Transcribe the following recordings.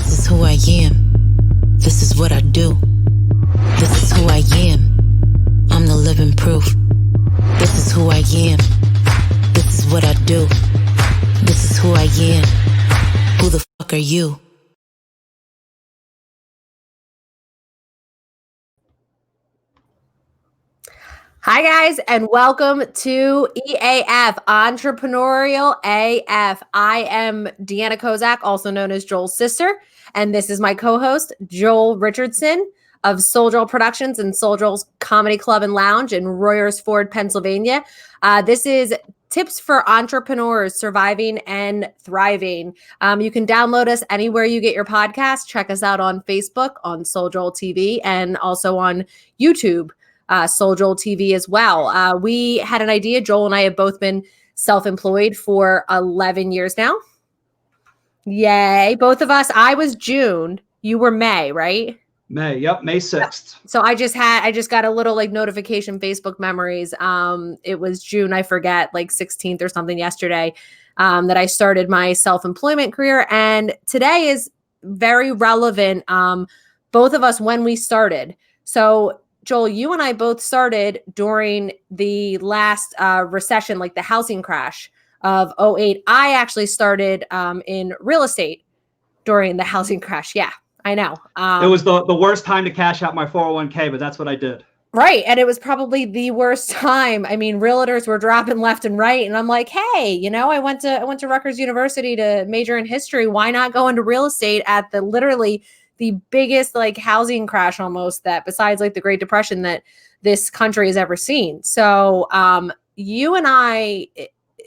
This is who I am. This is what I do. This is who I am. I'm the living proof. This is who I am. This is what I do. This is who I am. Who the fuck are you? Hi, guys, and welcome to EAF, Entrepreneurial AF. I am Deanna Kozak, also known as Joel's sister, and this is my co-host, Joel Richardson of Soul Joel Productions and Soul Joel's Comedy Club and Lounge in Royersford, Pennsylvania. This is tips for entrepreneurs surviving and thriving. You can download us anywhere you get your podcast. Check us out on Facebook, on Soul Joel TV, and also on YouTube. Soul Joel TV as well. We had an idea. Joel and I have both been self-employed for 11 years now. Yay. Both of us. I was June. You were May, right? May. Yep. May 6th. So I just got a little like notification, Facebook memories. It was June, I forget, like 16th or something yesterday, that I started my self-employment career. And today is very relevant. Both of us when we started. So Joel, you and I both started during the last recession, like the housing crash of 2008. I actually started in real estate during the housing crash. Yeah, I know. It was the worst time to cash out my 401k, but that's what I did. Right. And it was probably the worst time. I mean, realtors were dropping left and right. And I'm like, hey, you know, I went to Rutgers University to major in history. Why not go into real estate at literally the biggest like housing crash almost that besides like the Great Depression that this country has ever seen. So you and I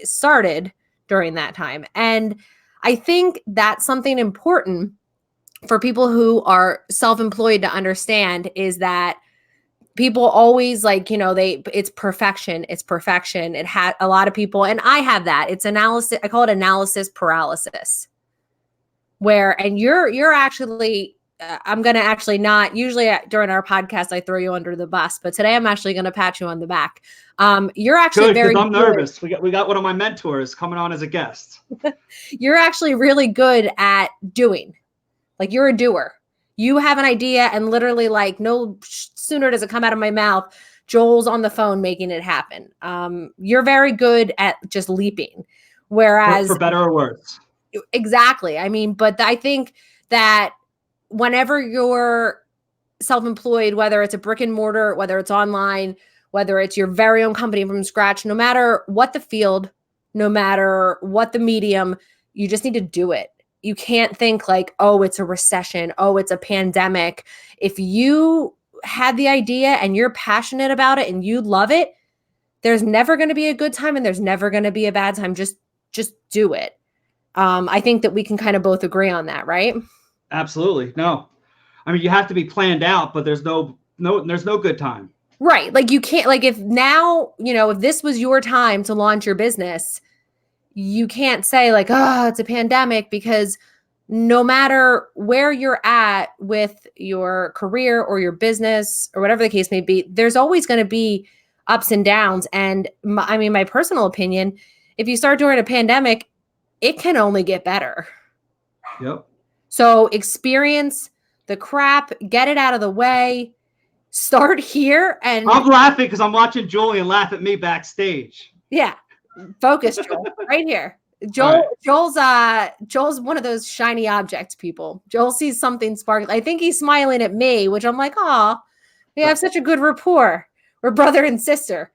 started during that time. And I think that's something important for people who are self-employed to understand is that people always like, you know, it's perfection. It's perfection. It had a lot of people, and I have that. It's analysis. I call it analysis paralysis and you're actually, I'm going to actually not, usually during our podcast, I throw you under the bus, but today I'm actually going to pat you on the back. You're actually good, I'm nervous. We got one of my mentors coming on as a guest. You're actually really good at doing. Like you're a doer. You have an idea and literally like no sooner does it come out of my mouth, Joel's on the phone making it happen. You're very good at just leaping. Whereas for better or worse. Exactly. I mean, but I think that whenever you're self-employed, whether it's a brick and mortar, whether it's online, whether it's your very own company from scratch, no matter what the field, no matter what the medium, you just need to do it. You can't think like, oh, it's a recession. Oh, it's a pandemic. If you had the idea and you're passionate about it and you love it, there's never going to be a good time and there's never going to be a bad time. Just do it. I think that we can kind of both agree on that, right? Absolutely. No, I mean, you have to be planned out, but there's no good time. Right. Like you can't, like if now, you know, if this was your time to launch your business, you can't say like, oh, it's a pandemic, because no matter where you're at with your career or your business or whatever the case may be, there's always going to be ups and downs. And my personal opinion, if you start during a pandemic, it can only get better. Yep. So experience the crap, get it out of the way, start here. And I'm laughing because I'm watching Julian laugh at me backstage. Yeah. Focus, Joel, right here. Right. Joel's one of those shiny objects people. Joel sees something sparkling. I think he's smiling at me, which I'm like, oh, we have such a good rapport. We're brother and sister.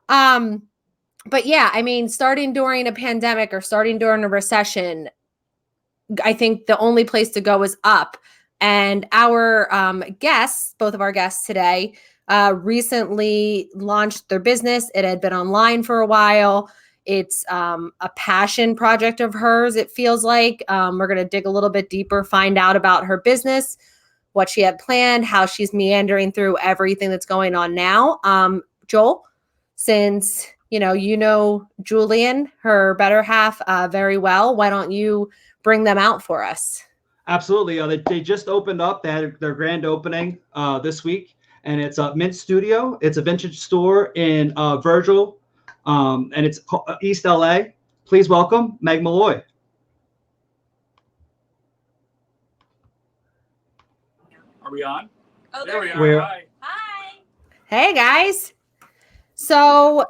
But yeah, I mean, starting during a pandemic or starting during a recession, I think the only place to go is up. And our guests, both of our guests today, recently launched their business. It had been online for a while. It's a passion project of hers, it feels like. We're going to dig a little bit deeper, find out about her business, what she had planned, how she's meandering through everything that's going on now. Joel, since you know Julian, her better half, very well, why don't you bring them out for us? Absolutely. They just opened up. They had their grand opening this week, and it's a Mint Studio. It's a vintage store in Virgil, and it's East LA. Please welcome Meg Molloy. Are we on? Oh, There we are. We're- Hi. Hi. Hey guys. So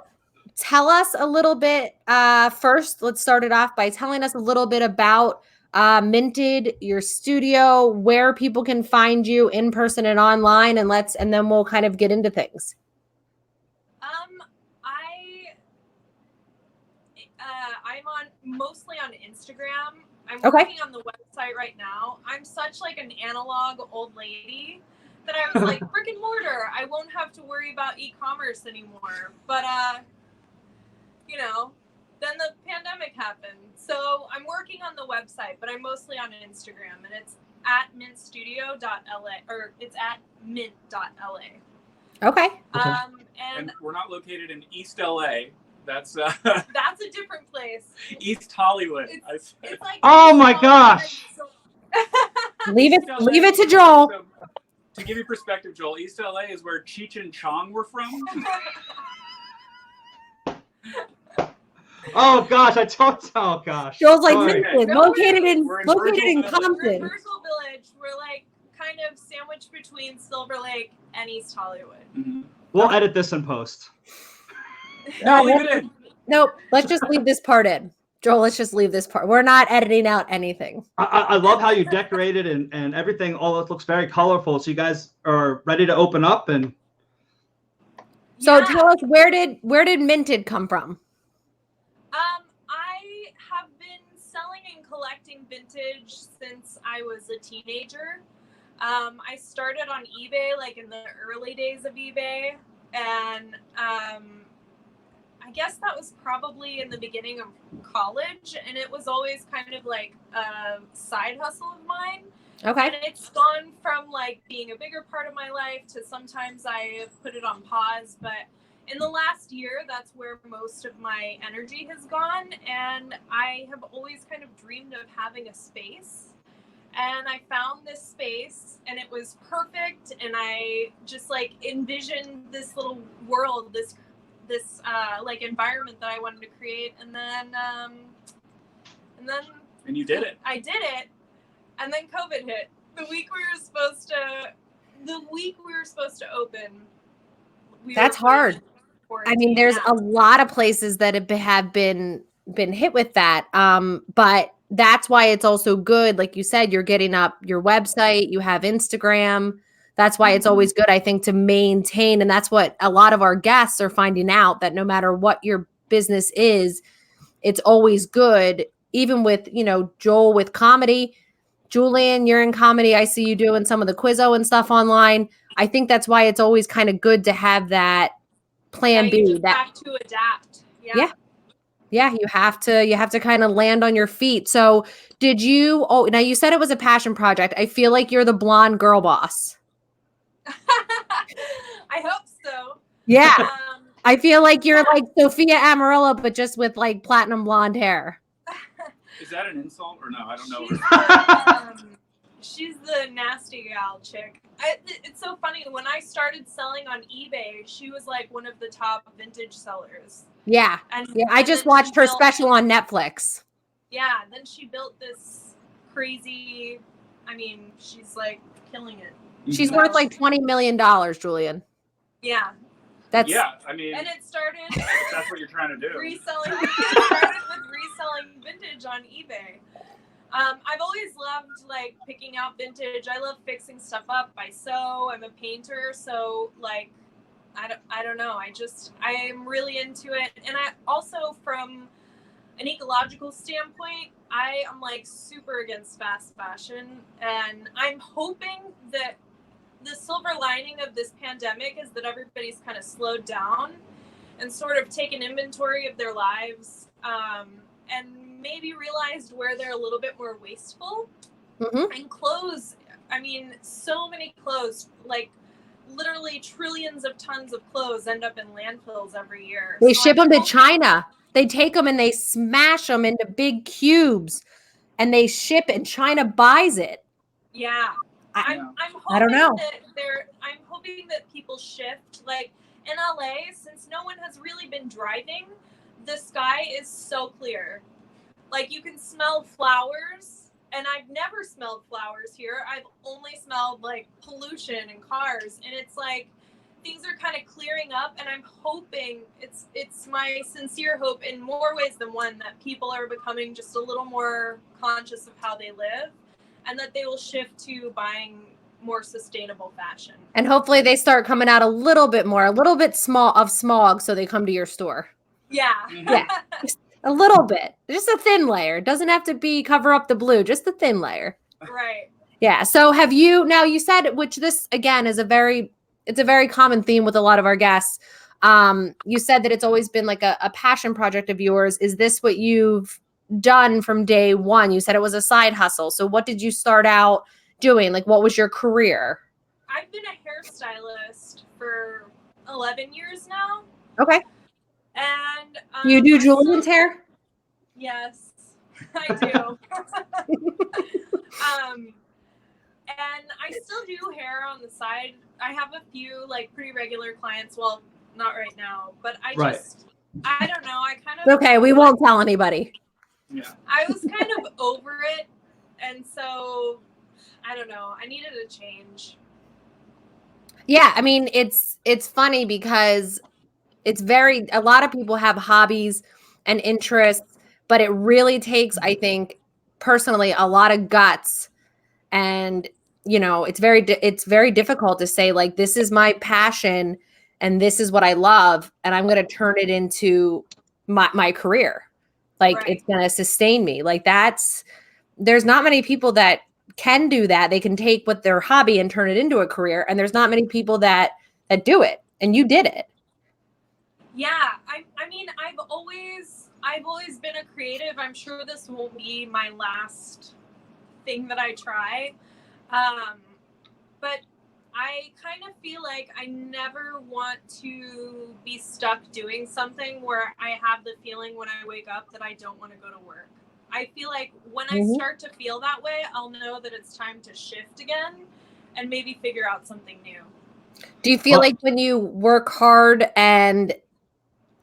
tell us a little bit. First, let's start it off by telling us a little bit about Minted, your studio, where people can find you in person and online, and then we'll kind of get into things. I'm mostly on Instagram. I'm Okay. working on the website right now. I'm such like an analog old lady that I was like, brick and mortar. I won't have to worry about e-commerce anymore. But then the pandemic happened. So I'm working on the website, but I'm mostly on Instagram, and it's at mintstudio.la, or it's at mint.la. Okay. And we're not located in East LA. That's that's a different place. East Hollywood. It's like, Oh my gosh. Leave East LA it to Joel. So, to give you perspective, Joel, East LA is where Cheech and Chong were from. Oh gosh, oh gosh. Joel's like Sorry. Minted, No, located in we're in Virgil Village. We're in Compton. Virgil Village. We're like kind of sandwiched between Silver Lake and East Hollywood. Mm-hmm. We'll edit this in post. No, leave it in. Nope. Let's just leave this part in. Joel, let's just leave this part. We're not editing out anything. I love how you decorated and everything. All it looks very colorful. So you guys are ready to open up and. So Yeah. tell us, where did Minted come from? I have been selling and collecting vintage since I was a teenager. I started on eBay like in the early days of eBay, and I guess that was probably in the beginning of college, and it was always kind of like a side hustle of mine. Okay. And it's gone from like being a bigger part of my life to sometimes I have put it on pause, but in the last year, that's where most of my energy has gone. And I have always kind of dreamed of having a space. And I found this space, and it was perfect. And I just like envisioned this little world, this like environment that I wanted to create. And you did it. I did it. And then COVID hit. The week we were supposed to open. That's hard. I mean, there's a lot of places that have been hit with that. But that's why it's also good. Like you said, you're getting up your website, you have Instagram. That's why it's always good, I think, to maintain. And that's what a lot of our guests are finding out, that no matter what your business is, it's always good. Even with, Joel with comedy, Julian, you're in comedy. I see you doing some of the Quizzo and stuff online. I think that's why it's always kind of good to have that plan B. You just have to adapt. Yeah. Yeah, you have to kind of land on your feet. So now you said it was a passion project. I feel like you're the blonde girl boss. I hope so. Yeah. I feel like you're like Sophia Amarilla, but just with like platinum blonde hair. Is that an insult or no? I don't know. She's the nasty gal chick. It's so funny. When I started selling on eBay, she was like one of the top vintage sellers. Yeah. I just watched her special on Netflix. Yeah. Then she built this crazy, she's like killing it. She's worth like $20 million, Julian. Yeah. And it started. That's what you're trying to do. Reselling. It started with reselling vintage on eBay. I've always loved like picking out vintage. I love fixing stuff up. I sew. I'm a painter, so like, I don't know. I am really into it, and I also, from an ecological standpoint, I am like super against fast fashion, and I'm hoping that the silver lining of this pandemic is that everybody's kind of slowed down and sort of taken inventory of their lives, and maybe realized where they're a little bit more wasteful. And clothes, so many clothes, like literally trillions of tons of clothes end up in landfills every year. They ship them to China. They take them and they smash them into big cubes, and they ship, and China buys it. Yeah. I'm hoping I don't know. I'm hoping that people shift. Like in LA, since no one has really been driving, the sky is so clear. Like you can smell flowers And I've never smelled flowers here. I've only smelled like pollution and cars. And it's like things are kind of clearing up, and I'm hoping it's my sincere hope in more ways than one that people are becoming just a little more conscious of how they live, and that they will shift to buying more sustainable fashion. And hopefully they start coming out a little bit smog, so they come to your store. Yeah. Yeah. Just a little bit. Just a thin layer. It doesn't have to be cover up the blue, just a thin layer. Right. Yeah. So you said, which this again is it's a very common theme with a lot of our guests. You said that it's always been like a passion project of yours. Is this what you've done from day one? You said it was a side hustle. So what did you start out doing? Like, what was your career? I've been a hairstylist for 11 years now. Okay. And You do Julian's hair? Yes, I do. And I still do hair on the side. I have a few like pretty regular clients. Well, not right now, but I don't know. I kind of. Okay, we won't tell anybody. Yeah. I was kind of over it. And so, I don't know. I needed a change. Yeah, I mean, it's funny because a lot of people have hobbies and interests, but it really takes, I think, personally, a lot of guts. And, it's very difficult to say, like, this is my passion and this is what I love, and I'm going to turn it into my career. Like, Right. It's going to sustain me. Like, there's not many people that can do that. They can take what their hobby and turn it into a career. And there's not many people that do it. And you did it. Yeah. I mean, I've always been a creative. I'm sure this won't be my last thing that I try. But I kind of feel like I never want to be stuck doing something where I have the feeling when I wake up that I don't want to go to work. I feel like when I start to feel that way, I'll know that it's time to shift again and maybe figure out something new. Do you feel like when you work hard and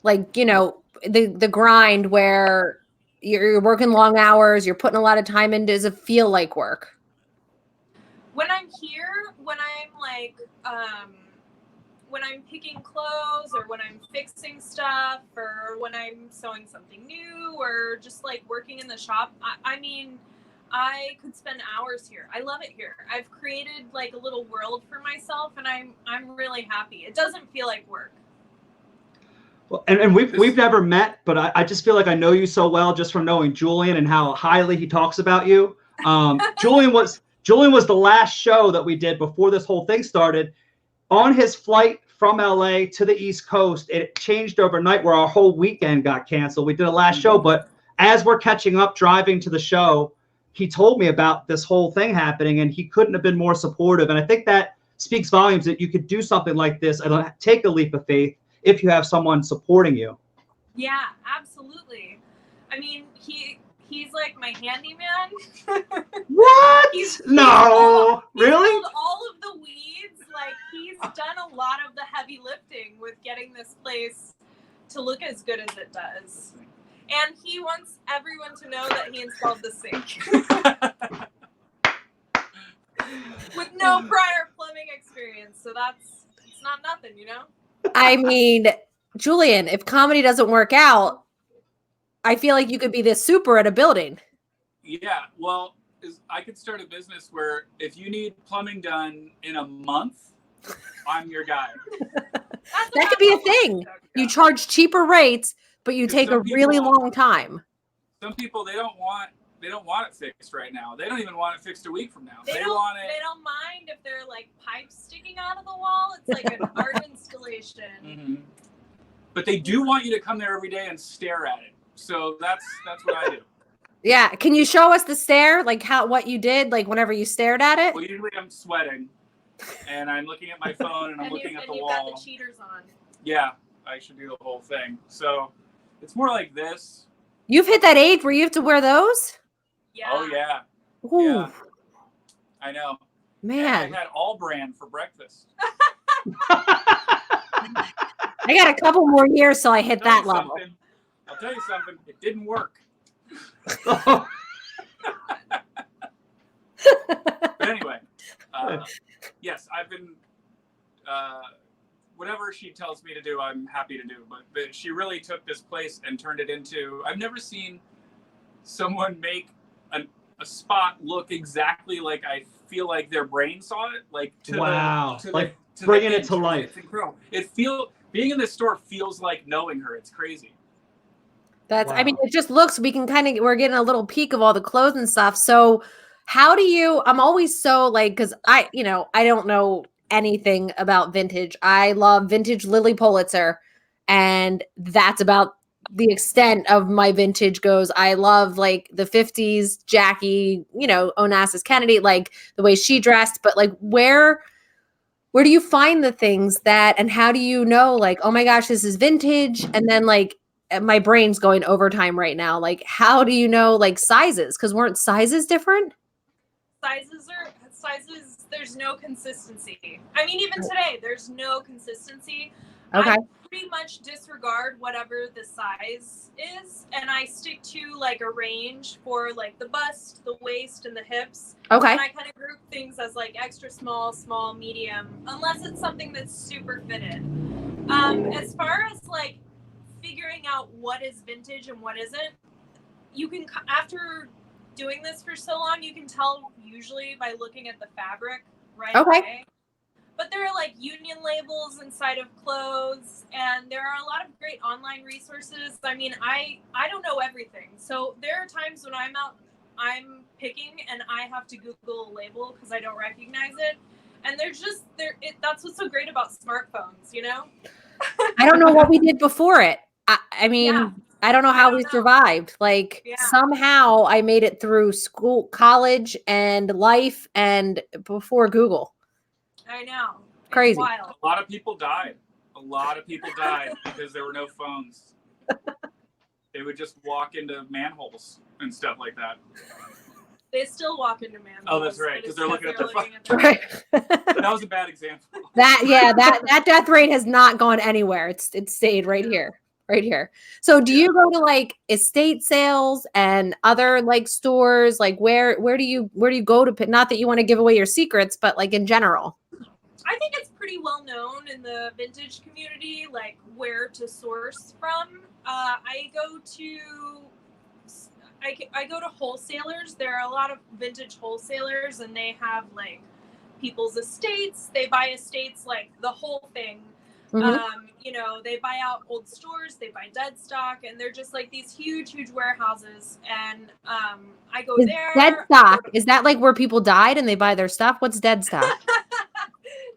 like, the grind where you're working long hours, you're putting a lot of time in, does it feel like work? When I'm here, when I'm like, when I'm picking clothes or when I'm fixing stuff or when I'm sewing something new or just like working in the shop, I mean, I could spend hours here. I love it here. I've created like a little world for myself, and I'm really happy. It doesn't feel like work. Well, and we've never met, but I just feel like I know you so well just from knowing Julian and how highly he talks about you. Julian was the last show that we did before this whole thing started. On his flight from LA to the East Coast, it changed overnight where our whole weekend got canceled. We did a last show, but as we're catching up driving to the show, he told me about this whole thing happening, and he couldn't have been more supportive. And I think that speaks volumes that you could do something like this and take a leap of faith if you have someone supporting you. Yeah, absolutely. I mean, he's like my handyman. What? No, really? Pulled all of the weeds. Like, he's done a lot of the heavy lifting with getting this place to look as good as it does. And he wants everyone to know that he installed the sink. With no prior plumbing experience. So it's not nothing, I mean, Julian, if comedy doesn't work out, I feel like you could be the super at a building. Yeah, well, I could start a business where if you need plumbing done in a month, I'm your guy. That could be a thing. You charge cheaper rates, but you take a really long time. Some people, they don't want it fixed right now. They don't even want it fixed a week from now. They don't mind if they're like pipes sticking out of the wall. It's like an art installation. Mm-hmm. But they do want you to come there every day and stare at it. So that's what I do. Yeah. Can you show us the stare? Like what you did, like whenever you stared at it? Well, usually I'm sweating and I'm looking at my phone and I'm looking at the wall. And you've got the cheaters on. Yeah, I should do the whole thing. So it's more like this. You've hit that age where you have to wear those? Yeah. Oh, yeah. Ooh. Yeah. I know. Man. And I had all brand for breakfast. I got a couple more years till I hit that level. I'll tell you something. It didn't work. Yes, I've been. Whatever she tells me to do, I'm happy to do. But she really took this place and turned it into. I've never seen someone make a spot look exactly like I feel like their brain saw it. Like bringing it to life. It's incredible. Being in this store feels like knowing her. It's crazy. I mean, it just looks, we're getting a little peek of all the clothes and stuff. So how do you, I'm always so like, cause I don't know anything about vintage. I love vintage Lily Pulitzer, and that's about the extent of my vintage goes. I love like the 50s Jackie, Onassis Kennedy, like the way she dressed, but like where do you find the things that, and how do you know like, oh my gosh, this is vintage? And then like my brain's going overtime right now. Like, how do you know like sizes? Because weren't sizes different? Sizes, there's no consistency. I mean, even today, there's no consistency. Okay. I pretty much disregard whatever the size is, and I stick to like a range for like the bust, the waist, and the hips. Okay. And I kind of group things as like extra small, small, medium, unless it's something that's super fitted. As far as like figuring out what is vintage and what isn't, you can, after doing this for so long, you can tell usually by looking at the fabric right away. But there are like union labels inside of clothes, and there are a lot of great online resources. I mean, I don't know everything. So there are times when I'm picking and I have to Google a label because I don't recognize it. And that's what's so great about smartphones, I don't know what we did before it. I mean, I don't know how we survived. Like somehow I made it through school, college, and life, and before Google. I know. Crazy. Wild. A lot of people died. Because there were no phones. They would just walk into manholes and stuff like that. They still walk into manholes. Oh, that's right, because they're looking at their phone. Right. That was a bad example. That death rate has not gone anywhere. It's stayed right here. Right here. So do you go to like estate sales and other like stores? Like where do you go to, not that you want to give away your secrets, but like in general? I think it's pretty well known in the vintage community, like where to source from. I go to wholesalers. There are a lot of vintage wholesalers, and they have like people's estates. They buy estates, like the whole thing. Mm-hmm. They buy out old stores, they buy dead stock, and they're just like these huge, huge warehouses. And I go there. Dead stock, is that like where people died and they buy their stuff? What's dead stock?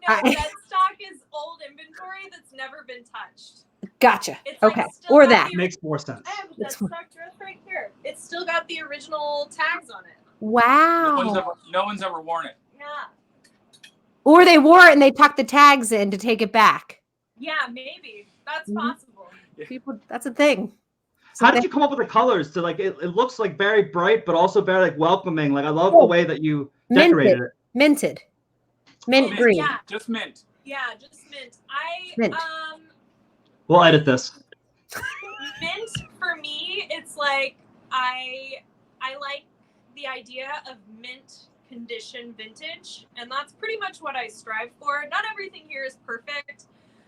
No, dead stock is old inventory that's never been touched. Gotcha. It's okay. Like or that makes more sense. I have a dead stock dress right here. It's still got the original tags on it. Wow. No one's ever worn it. Yeah. Or they wore it and they tucked the tags in to take it back. Yeah, maybe. That's possible. People, that's a thing. How did you come up with the colors to like it looks like very bright but also very like welcoming. Like I love the way that you decorated it. Minted. Mint green. Yeah. Just mint. Yeah, just mint. Mint. We'll edit this. Mint for me, it's like I like the idea of mint condition vintage, and that's pretty much what I strive for. Not everything here is perfect,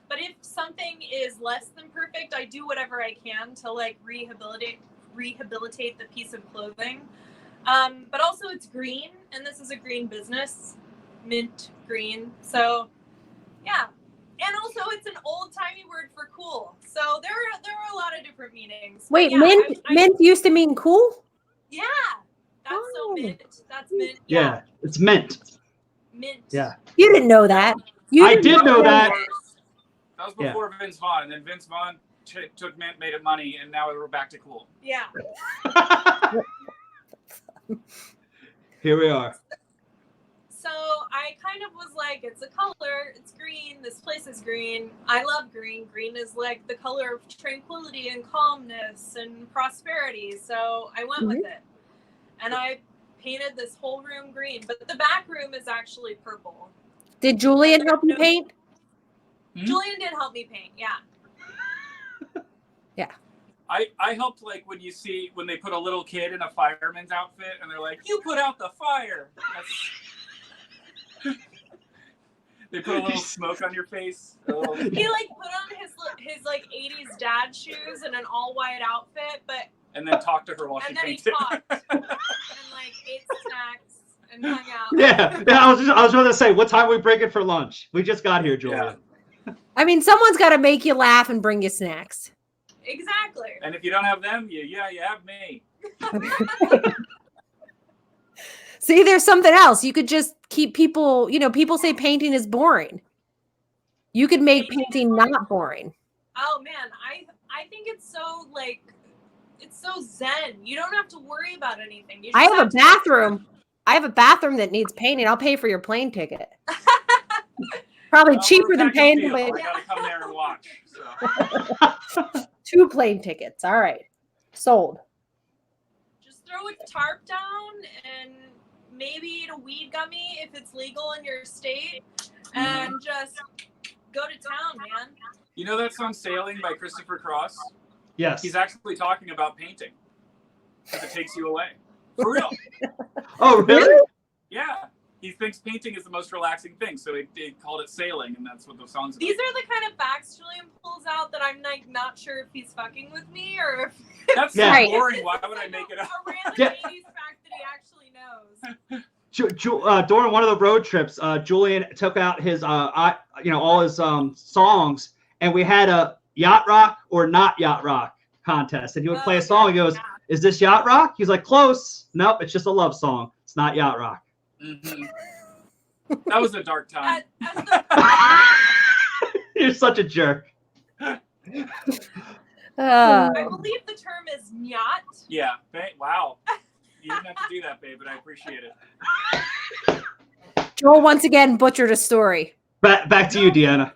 but if something is less than perfect, I do whatever I can to like rehabilitate the piece of clothing. But also it's green, and this is a green business, mint green. So yeah. And also it's an old-timey word for cool. So there are a lot of different meanings. Wait, yeah, mint used to mean cool? Yeah. That's so mint. That's mint. Yeah, it's mint. Mint. Yeah. You didn't know that. I did know that. That was before Vince Vaughn, and then Vince Vaughn took mint, made it money, and now we're back to cool. Yeah. Here we are. So I kind of was like, it's a color, it's green, this place is green. I love green. Green is like the color of tranquility and calmness and prosperity. So I went with it. And I painted this whole room green, but the back room is actually purple. Did Julian help you paint? Julian did help me paint, yeah. Yeah. I helped, like when they put a little kid in a fireman's outfit and they're like, you put out the fire. put a little smoke on your face. He like put on his like 80s dad shoes and an all white outfit, and then talked to her while she painted. And then he talked and like ate snacks and hung out. Yeah. I was going to say, what time are we breaking for lunch? We just got here, Julia. Yeah. I mean, someone's got to make you laugh and bring you snacks. Exactly. And if you don't have them, you have me. See, there's something else. You could just keep people, people say painting is boring. You could make painting not boring. Oh man, I think it's so like it's so zen. You don't have to worry about anything. You just I have a to- bathroom. I have a bathroom that needs painting. I'll pay for your plane ticket. Probably cheaper than paying for I gotta come there and watch. So. 2 plane tickets. All right. Sold. Just throw a tarp down and maybe eat a weed gummy if it's legal in your state, and just go to town, man. You know that song "Sailing" by Christopher Cross? Yes. He's actually talking about painting because it takes you away. For real. Oh, really? Yeah. He thinks painting is the most relaxing thing, so they called it "Sailing," and that's what the song's about. These are the kind of facts Julian pulls out that I'm like not sure if he's fucking with me or if That's Yeah. so boring. Why would I make it up? a random Yeah. 80s fact that he actually knows. During one of the road trips, Julian took out his, all his songs, and we had a Yacht Rock or not Yacht Rock contest. And he would play a song. He goes, "Is this Yacht Rock?" He's like, "Close. Nope, it's just a love song. It's not Yacht Rock." Mm-hmm. That was a dark time. You're such a jerk. I Uh, believe the term is yacht. Yeah. Wow. You didn't have to do that, babe, but I appreciate it. Joel once again butchered a story. Back to you, Deanna.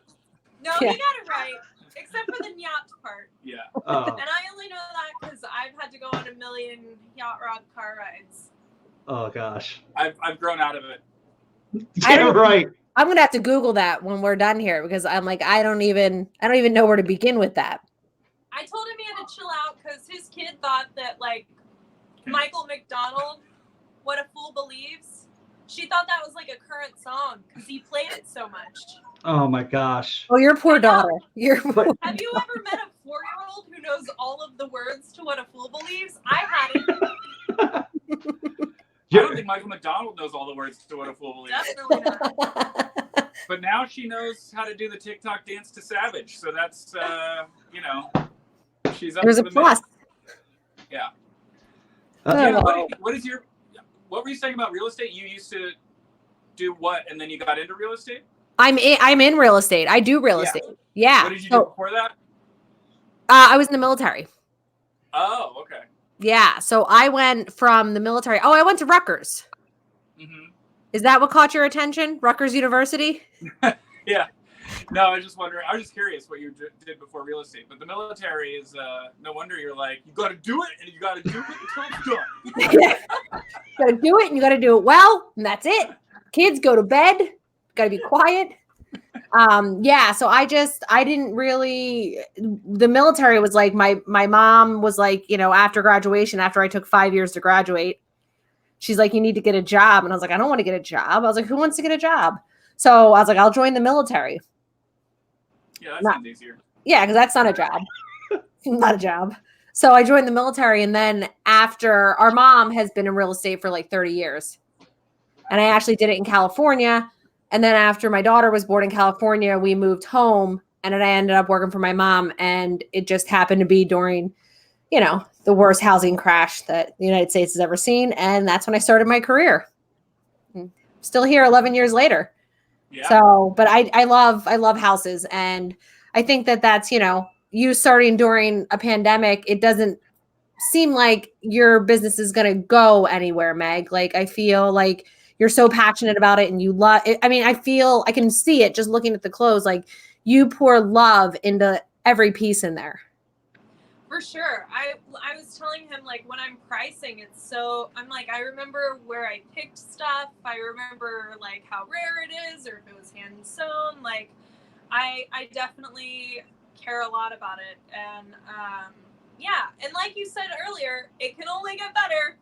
No, Yeah. you got it right, except for the yacht part. Yeah. Oh, And I only know that because I've had to go on a million Yacht Rock car rides. oh gosh. I've grown out of it. Yeah, right. I'm gonna have to Google that when we're done here because I'm like, I don't even know where to begin with that. I told him he had to chill out because his kid thought that like Michael McDonald, "What a Fool Believes," she thought that was like a current song because he played it so much. Oh my gosh. Oh, your poor daughter. Have you ever met a 4-year-old who knows all of the words to "What a Fool Believes"? I hadn't. I don't think Michael McDonald knows all the words to "What a Fool Believes," Definitely not. but now she knows how to do the TikTok dance to "Savage," so that's she's up There's to a the plus. minute. Yeah. Uh, What were you saying about real estate? You used to do what, and then you got into real estate? I'm in real estate. I do real estate. Yeah. What did you do before that? I was in the military. Oh, okay. Yeah. So I went from the military. Oh, I went to Rutgers. Mm-hmm. Is that what caught your attention? Rutgers University? Yeah. No, I was just wondering. I was just curious what you did before real estate. But the military is no wonder you're like, you got to do it, and you got to do it until it's done. You gotta do it and you gotta do it well, and that's it. Kids go to bed, gotta be quiet. So I didn't really, the military was like, my mom was like, after graduation, after I took 5 years to graduate, she's like, you need to get a job. And I was like, I don't want to get a job. I was like, who wants to get a job? So I was like, I'll join the military. Yeah, that sounds easier. Yeah, because that's not a job. Not a job. So I joined the military. And then after, our mom has been in real estate for like 30 years. And I actually did it in California. And then after my daughter was born in California, we moved home. And then I ended up working for my mom. And it just happened to be during, the worst housing crash that the United States has ever seen. And that's when I started my career. Still here 11 years later. Yeah. So, but I love houses. And I think that's, you starting during a pandemic, it doesn't seem like your business is going to go anywhere, Meg. Like, I feel like you're so passionate about it and you love it. I mean, I can see it just looking at the clothes. Like, you pour love into every piece in there. For sure. I was telling him, like, when I'm pricing, I'm like, I remember where I picked stuff. I remember, like, how rare it is or if it was hand sewn. Like, I definitely care a lot about it. And, and like you said earlier, it can only get better.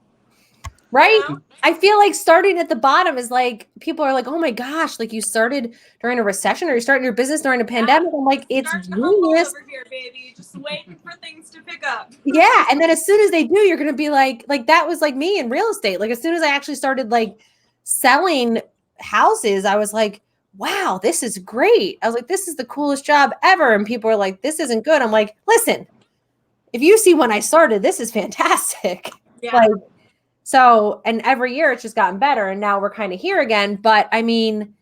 Right? You know? I feel like starting at the bottom is like, people are like, oh my gosh, like you started during a recession or you're starting your business during a pandemic. I'm like, it's Starting humble genius. over here, baby. Just waiting for things to pick up. Yeah. And then as soon as they do, you're going to be like that was like me in real estate. Like as soon as I actually started like selling houses, I was like, wow, this is great. I was like, this is the coolest job ever. And people are like, this isn't good. I'm like, listen, if you see when I started, this is fantastic. Yeah. Like, so, and every year it's just gotten better. And now we're kind of here again. But I mean,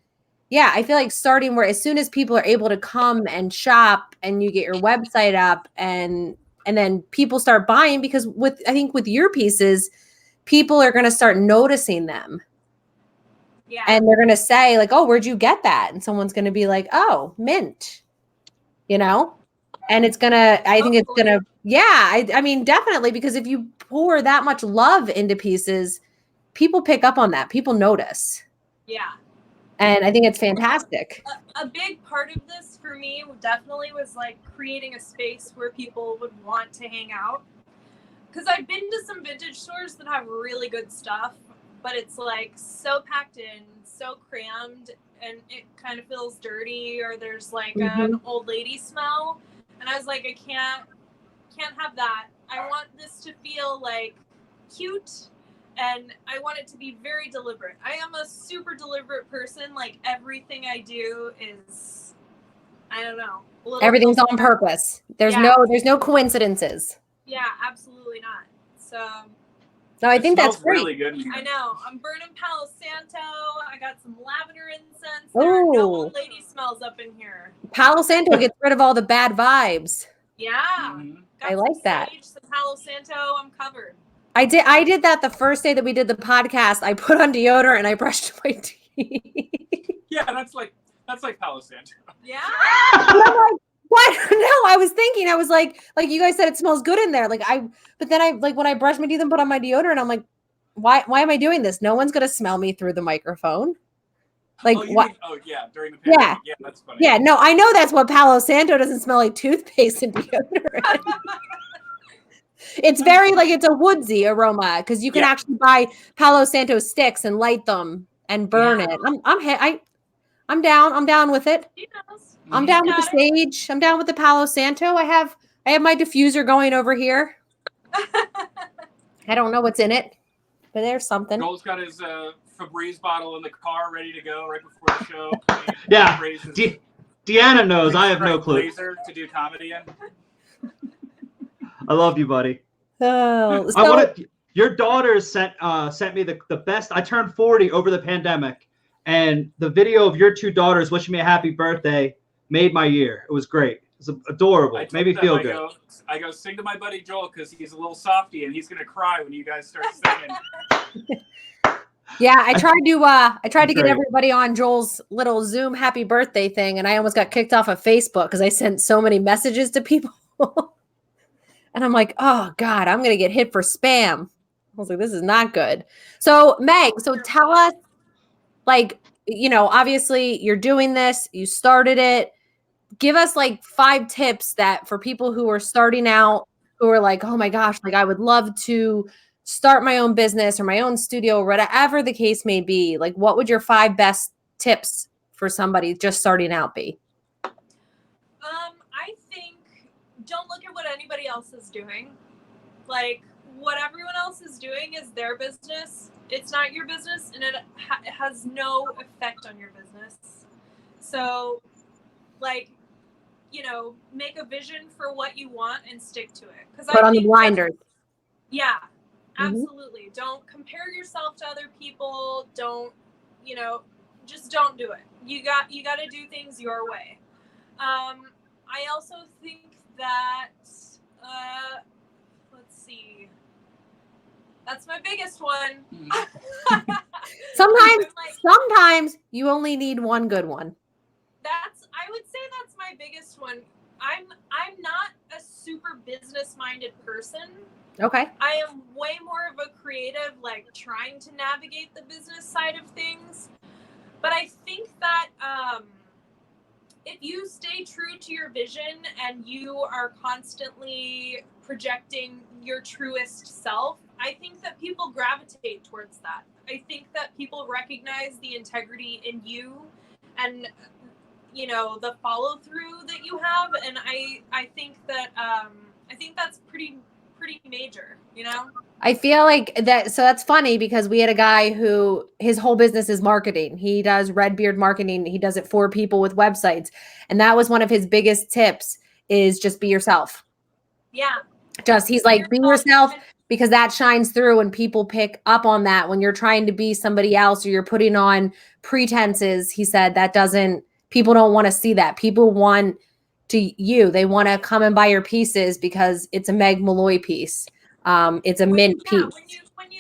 yeah, I feel like starting where as soon as people are able to come and shop and you get your website up and then people start buying, because I think with your pieces, people are going to start noticing them. Yeah. And they're going to say like, oh, where'd you get that? And someone's going to be like, oh, Mint, you know? And it's going to, I think it's going to, yeah, I mean, definitely, because if you pour that much love into pieces, people pick up on that. People notice. Yeah. And I think it's fantastic. A big part of this for me definitely was like creating a space where people would want to hang out. Because I've been to some vintage stores that have really good stuff, but it's like so packed in, so crammed, and it kind of feels dirty, or there's like an old lady smell. And I was like, I can't have that. I want this to feel like cute, and I want it to be very deliberate. I am a super deliberate person. Like everything I do is, I don't know. Everything's on purpose. There's no coincidences. Yeah, absolutely not. So no, I think that's great. Really good. I know. I'm burning Palo Santo. I got some lavender incense. There are no old lady smells up in here. Palo Santo gets rid of all the bad vibes. Yeah. I like that. Some Palo Santo, I'm covered. I did that the first day that we did the podcast. I put on deodorant and I brushed my teeth. Yeah, that's like Palo Santo. Yeah. And I'm like, what? No, I was thinking, I was like you guys said it smells good in there. But then I like when I brushed my teeth and put on my deodorant, I'm like, why am I doing this? No one's gonna smell me through the microphone. Like what? Yeah, during the pandemic. Yeah, that's funny. Yeah, no, I know that's what Palo Santo doesn't smell like toothpaste and deodorant. It's very like it's a woodsy aroma because you can actually buy Palo Santo sticks and light them and burn it. I'm down. I'm down with it. I'm down with the sage. I'm down with the Palo Santo. I have my diffuser going over here. I don't know what's in it, but there's something. Joel's got his Febreze bottle in the car ready to go right before the show. Yeah, Deanna knows. I have no clue. Laser to do comedy in. I love you, buddy. Oh, your daughter sent me the best. I turned 40 over the pandemic, and the video of your two daughters wishing me a happy birthday made my year. It was great. It was adorable. It made me feel good. I go sing to my buddy Joel because he's a little softy and he's gonna cry when you guys start singing. Yeah, I tried to get everybody on Joel's little Zoom happy birthday thing, and I almost got kicked off of Facebook because I sent so many messages to people. And I'm like, oh God, I'm gonna get hit for spam. I was like, this is not good. So Meg, tell us, like, obviously you're doing this, you started it. Give us like 5 tips that for people who are starting out, who are like, oh my gosh, like I would love to start my own business or my own studio or whatever the case may be. Like, what would your 5 best tips for somebody just starting out be? I think don't look at what anybody else is doing. Like, what everyone else is doing is their business. It's not your business, and it has no effect on your business. So, like, make a vision for what you want and stick to it. Put on the blinders. Yeah, absolutely. Don't compare yourself to other people. Don't, just don't do it. You got to do things your way. I also think that, let's see. That's my biggest one. Sometimes you only need one good one. I would say that's my biggest one. I'm not a super business-minded person. Okay. I am way more of a creative, like trying to navigate the business side of things. But I think that if you stay true to your vision and you are constantly projecting your truest self, I think that people gravitate towards that. I think that people recognize the integrity in you and, you know, the follow through that you have. And I think that, I think that's pretty major, you know? I feel like that. So that's funny because we had a guy who his whole business is marketing. He does Redbeard marketing. He does it for people with websites. And that was one of his biggest tips is just be yourself. Yeah. Just, he's like, be yourself, because that shines through and people pick up on that when you're trying to be somebody else or you're putting on pretenses. He said people don't want to see that. People want they want to come and buy your pieces because it's a Meg Molloy piece. It's a mint piece. When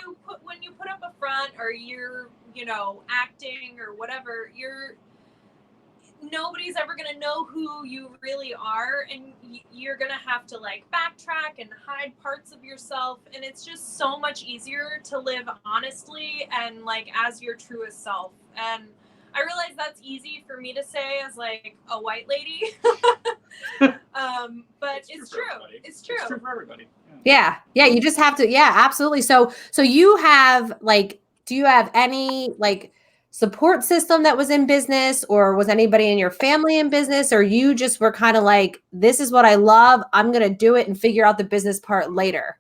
you put up a front or you're, you know, acting or whatever, nobody's ever going to know who you really are, and you're going to have to like backtrack and hide parts of yourself, and it's just so much easier to live honestly and like as your truest self. And I realize that's easy for me to say as like a white lady. But it's true. It's true. It's true for everybody. Yeah. You just have to. Yeah, absolutely. So you have like, do you have any like support system that was in business, or was anybody in your family in business, or you just were kind of like, this is what I love, I'm going to do it and figure out the business part later?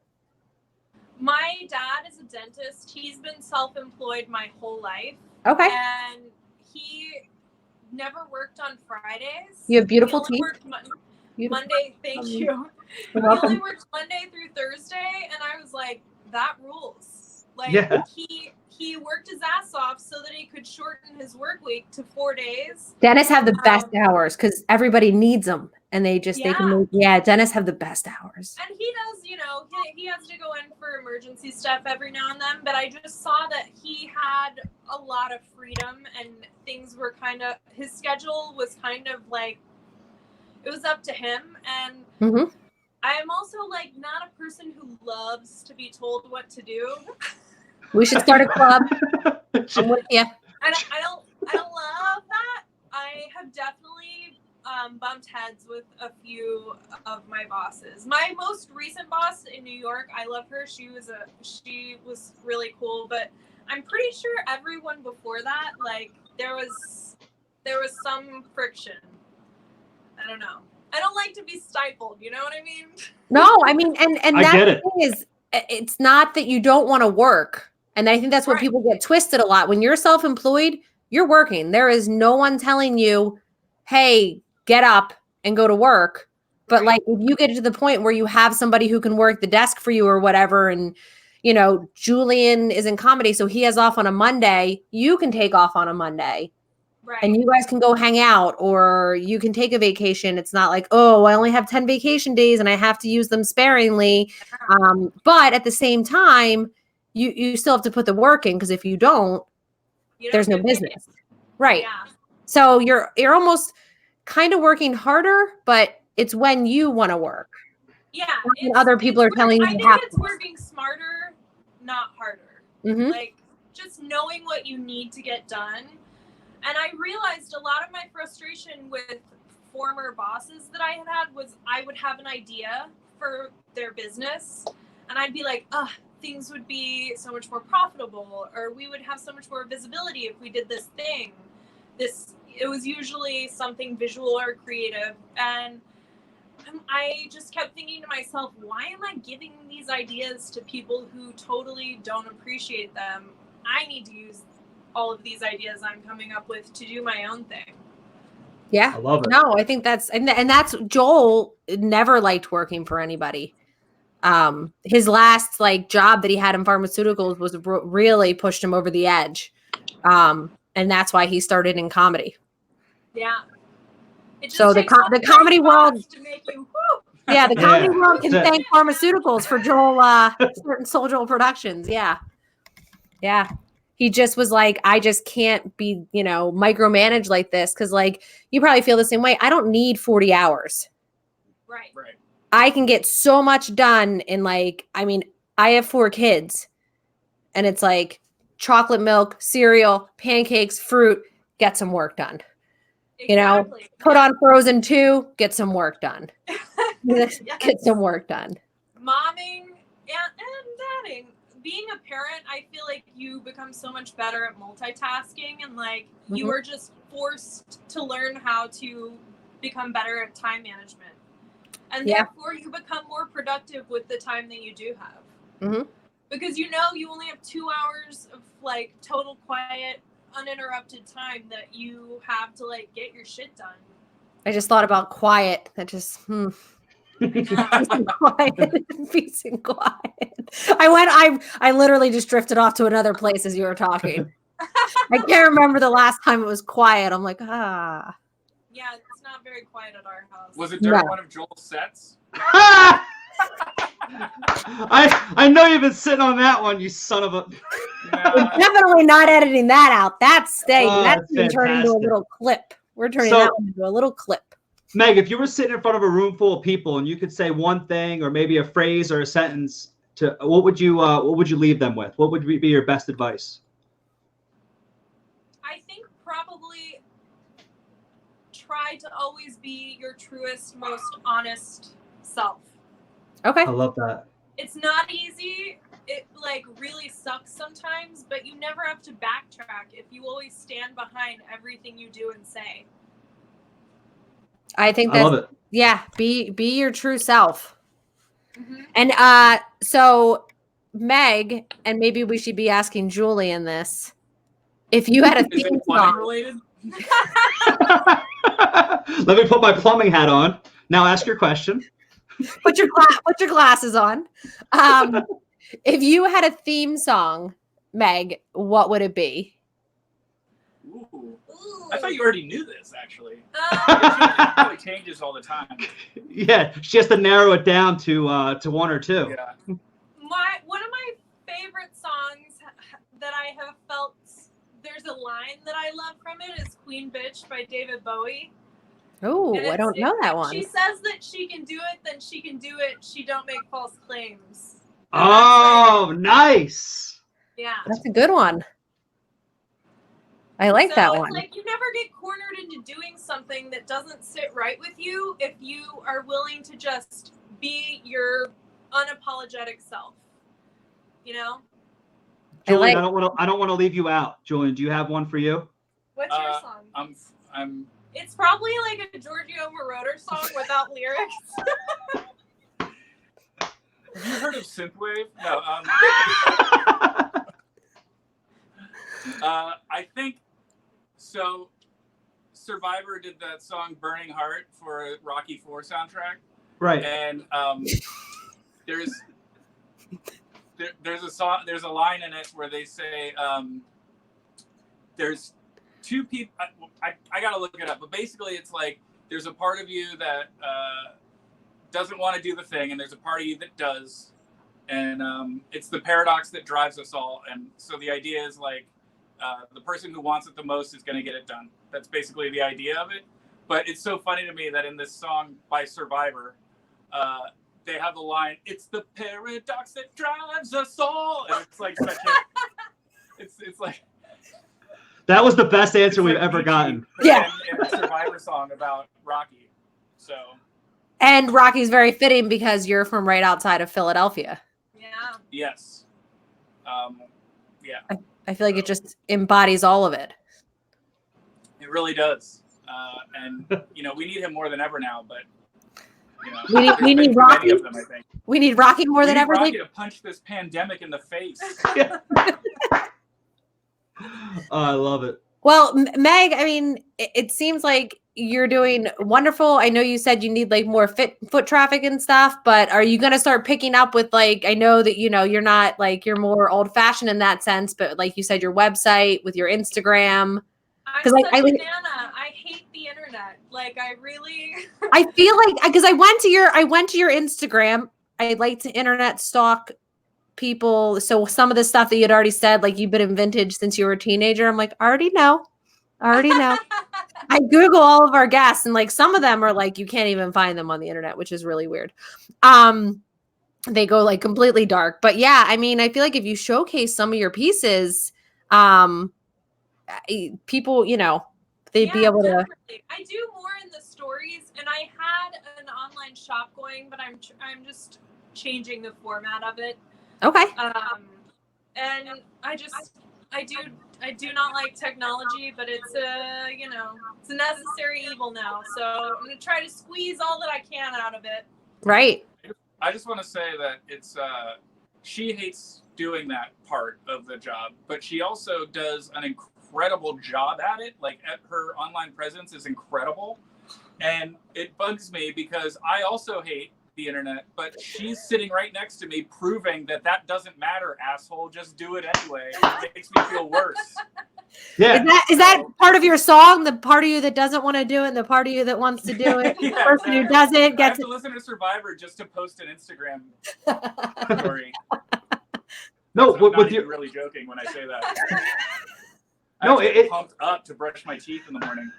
My dad is a dentist. He's been self-employed my whole life. Okay. And he never worked on Fridays. You have beautiful teeth. Monday, thank you. He welcome. only worked Monday through Thursday, and I was like, that rules. Like, Yeah. he worked his ass off so that he could shorten his work week to 4 days. Dentists have the best hours because everybody needs them, and they can dentists have the best hours. And he does, you know, he has to go in for emergency stuff every now and then, but I just saw that he had a lot of freedom, and things were his schedule was kind of like, it was up to him. And I am also like not a person who loves to be told what to do. We should start a club. I'm with you. I don't love that. I have definitely bumped heads with a few of my bosses. My most recent boss in New York, I love her. She was really cool, but I'm pretty sure everyone before that, like there was some friction. I don't know. I don't like to be stifled. You know what I mean? No, I mean, and I that get it. thing is, it's not that you don't want to work. And I think that's what people get twisted a lot. When you're self-employed, you're working. There is no one telling you, hey, get up and go to work. But like, if you get to the point where you have somebody who can work the desk for you or whatever, and, you know, Julian is in comedy, so he has off on a Monday, you can take off on a Monday. Right. And you guys can go hang out, or you can take a vacation. It's not like, oh, I only have 10 vacation days and I have to use them sparingly. But at the same time, you still have to put the work in, because if you don't, there's no business. Right. Yeah. So you're almost kind of working harder, but it's when you want to work. Yeah. When other people are telling you I think have it's working smarter, not harder. Mm-hmm. Like just knowing what you need to get done. And I realized a lot of my frustration with former bosses that I had was I would have an idea for their business and I'd be like, things would be so much more profitable, or we would have so much more visibility if we did this thing. It was usually something visual or creative. And I just kept thinking to myself, why am I giving these ideas to people who totally don't appreciate them? I need to use all of these ideas I'm coming up with to do my own thing. Yeah. I love it. No, I think that's Joel never liked working for anybody. His last like job that he had in pharmaceuticals was really pushed him over the edge. And that's why he started in comedy. Yeah. So the comedy world to make you, yeah, the comedy world can thank pharmaceuticals for certain Joel Productions. Yeah. Yeah. He just was like, I just can't be, micromanaged like this. Cause like, you probably feel the same way. I don't need 40 hours. Right. I can get so much done in I have 4 kids and it's like chocolate milk, cereal, pancakes, fruit, get some work done. Exactly. Put on Frozen 2, get some work done. Get some work done. Momming and dadding. being a parent, I feel like you become so much better at multitasking, and like you Mhm. are just forced to learn how to become better at time management. And Yeah. therefore you become more productive with the time that you do have. Mhm. Because you know you only have 2 hours of like total quiet, uninterrupted time that you have to like get your shit done. I just thought about quiet. That just peace and quiet. Peace and quiet. I literally just drifted off to another place as you were talking. I can't remember the last time it was quiet. I'm like, ah. Yeah, it's not very quiet at our house. Was it during No. one of Joel's sets? I know you've been sitting on that one, you son of a. We're definitely not editing that out. That's staying. Oh, That's that's being turned into a fantastic. little clip. We're turning So- that one into a little clip. Meg, if you were sitting in front of a room full of people and you could say one thing or maybe a phrase or a sentence to what would you leave them with? What would be your best advice? I think probably try to always be your truest, most honest self. Okay. I love that. It's not easy. It like really sucks sometimes, but you never have to backtrack if you always stand behind everything you do and say. I think I that's love it. yeah, be your true self. Mm-hmm. And so Meg, and maybe we should be asking Julian this. If you had a Is theme it plumbing song, related? Let me put my plumbing hat on. Now ask your question. put your glasses on. If you had a theme song, Meg, what would it be? Ooh. Ooh. I thought you already knew this, actually. Um, It probably changes all the time. Yeah, she has to narrow it down to one or two. Yeah. one of my favorite songs that I have felt, there's a line that I love from it is Queen Bitch by David Bowie. Oh, And I don't know that one. She says that she can do it, then she can do it. She don't make false claims. And Oh, nice. yeah. That's a good one. I like that it's one. like you never get cornered into doing something that doesn't sit right with you if you are willing to just be your unapologetic self. You know? Julian, like- I don't want to leave you out. Julian, do you have one for you? What's your song? I'm. It's probably like a Giorgio Moroder song without lyrics. Have you heard of synthwave? No. I think so. Survivor did that song "Burning Heart" for a Rocky IV soundtrack, Right. and there's a song. There's a line in it where they say there's two people. I gotta look it up, but basically it's like there's a part of you that doesn't want to do the thing, and there's a part of you that does, and it's the paradox that drives us all. And so the idea is like the person who wants it the most is going to get it done. That's basically the idea of it. But it's so funny to me that in this song by Survivor, they have the line, "It's the paradox that drives us all," and it's like such a, it's like. That was the best answer we've like ever Nietzsche gotten. Yeah. in a Survivor song about Rocky. So. And Rocky's very fitting because you're from right outside of Philadelphia. Yeah. Yes. Yeah. I feel like it just embodies all of it. It really does. And we need him more than ever now. But We need there's been need too Rocky. many of them, I think. We need Rocky more We than need ever. Rocky to punch this pandemic in the face. Oh, I love it. Well, Meg, I mean, it seems like you're doing wonderful. I know you said you need like more foot traffic and stuff, but are you going to start picking up with like, I know that, you're not like, you're more old fashioned in that sense, but like you said, your website with your Instagram. I'm such a nana. I hate the internet. Like I really I feel like, because I went to your Instagram. I like to internet stalk people. So some of the stuff that you had already said, like you've been in vintage since you were a teenager. I'm like, I already know. I Google all of our guests and like some of them are like, you can't even find them on the internet, which is really weird. They go like completely dark, but yeah, I mean, I feel like if you showcase some of your pieces, people, they'd be able to. I do more in the stories, and I had an online shop going, but I'm just changing the format of it. Okay. and I do not like technology, but it's a it's a necessary evil now. So I'm gonna try to squeeze all that I can out of it. Right. I just want to say that it's she hates doing that part of the job, but she also does an incredible job at it. Like her online presence is incredible, and it bugs me because I also hate the internet, but she's sitting right next to me proving that doesn't matter, asshole. Just do it anyway. It makes me feel worse. Yeah. Is that part of your song? The part of you that doesn't want to do it and the part of you that wants to do it? Yeah, The person who does it I have gets to listen to Survivor just to post an Instagram story. No, So I'm not with even your really joking when I say that. No, I have to get pumped up to brush my teeth in the morning.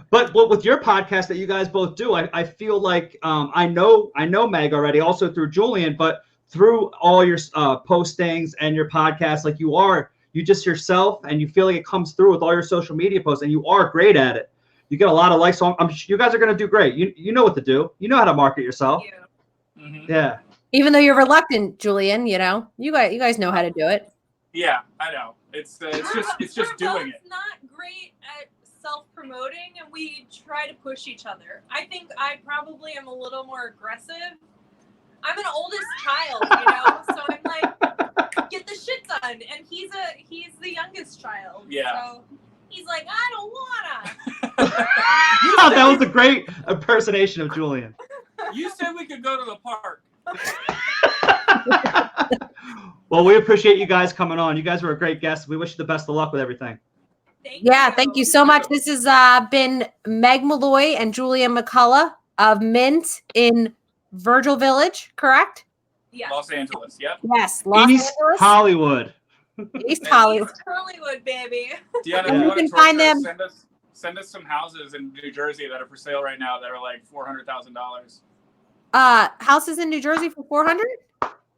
But with your podcast that you guys both do, I feel like I know Meg already, also through Julian, but through all your postings and your podcast, like you just yourself, and you feel like it comes through with all your social media posts, and you are great at it. You get a lot of likes, so you guys are going to do great. You know what to do. You know how to market yourself. Thank you. Mm-hmm. Yeah. even though you're reluctant, Julian. You guys know how to do it. Yeah, I know. It's just doing it. We're both not great at self-promoting, and we try to push each other. I think I probably am a little more aggressive. I'm an oldest child, so I'm like, get the shit done, and he's the youngest child. Yeah. So he's like, I don't wanna. Oh, that was a great impersonation of Julian. You said we could go to the park. Well, we appreciate you guys coming on. You guys were a great guest. We wish you the best of luck with everything. Thank you so much. This has been Meg Molloy and Julian McCullough of Mint in Virgil Village, correct? Yeah. Los Angeles, yep. Yes, Los East Angeles. Hollywood. East Hollywood. East Hollywood, baby. Deanna, Yeah. if You want can to find torture us, them- send us some houses in New Jersey that are for sale right now that are like $400,000. Houses in New Jersey for 400.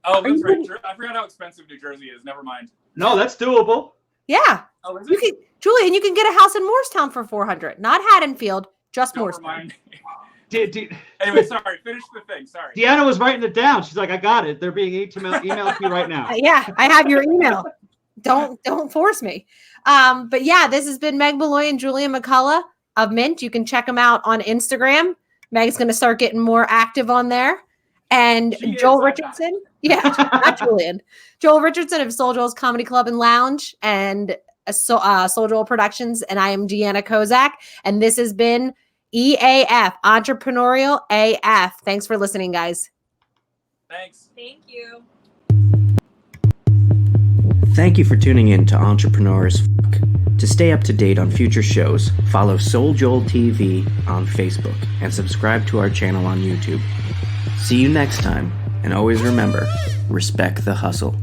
Oh, that's you right. kidding? I forgot how expensive New Jersey is. Never mind. No, that's doable. Yeah, Oh, is you it? can, Julian. You can get a house in Morristown for 400, not Haddonfield, just Never Morristown. mind. De- Anyway, sorry. Finish the thing. Sorry. Deanna was writing it down. She's like, I got it. They're being emailed to you right now. Yeah, I have your email. Don't force me. But yeah, this has been Meg Molloy and Julian McCullough of Mint. You can check them out on Instagram. Meg's going to start getting more active on there. And She Joel is, I'm Richardson, not Julian. Joel Richardson of Soul Joel's Comedy Club and Lounge and Soul Joel Productions. And I am Deanna Kozak. And this has been EAF, Entrepreneurial AF. Thanks for listening, guys. Thanks. Thank you. Thank you for tuning in to Entrepreneurs Fuck. To stay up to date on future shows, follow Soul Joel TV on Facebook and subscribe to our channel on YouTube. See you next time, and always remember, respect the hustle.